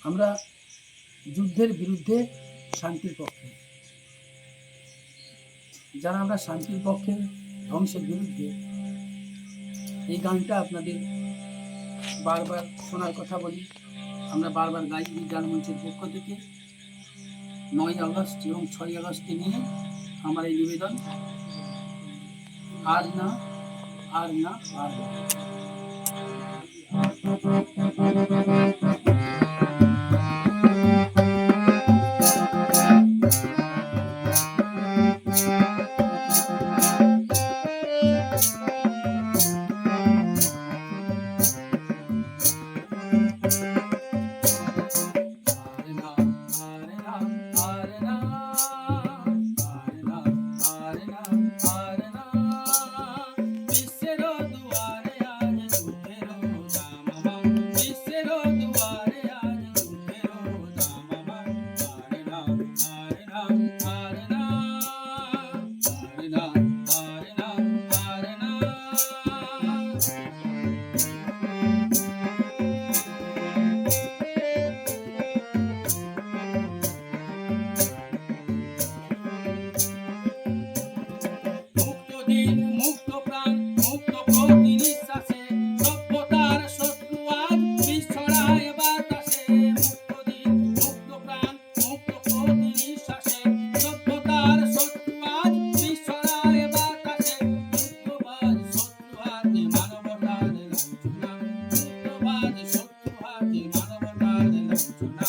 আমরা যুদ্ধের বিরুদ্ধে শান্তির পক্ষে, যারা আমরা শান্তির পক্ষে ধ্বংসের বিরুদ্ধে, এই গানটা আপনাদের বারবার শোনার কথা বলি। আমরা বারবার গাই বিজ্ঞান মঞ্চের পক্ষ থেকে। 9 আগস্ট এবং 6 আগস্টে নিয়ে আমার এই নিবেদন, আর না আর না আর না। মুক্ত প্রাণ মুক্ত প্রতি নিঃশ্বাসে সভ্যতার শত্রু আজ বিষ ছড়ায় বাতাসে। মুক্ত দিন মুক্ত প্রাণ মুক্ত প্রতি নিঃশ্বাসে সভ্যতার শত্রু আজ বিষ ছড়ায় বাতাসে। যুদ্ধবাজ শত্রু হাতে মানবতার লাঞ্ছনা, যুদ্ধবাজ শত্রু হাতে মানবতার লাঞ্ছনা।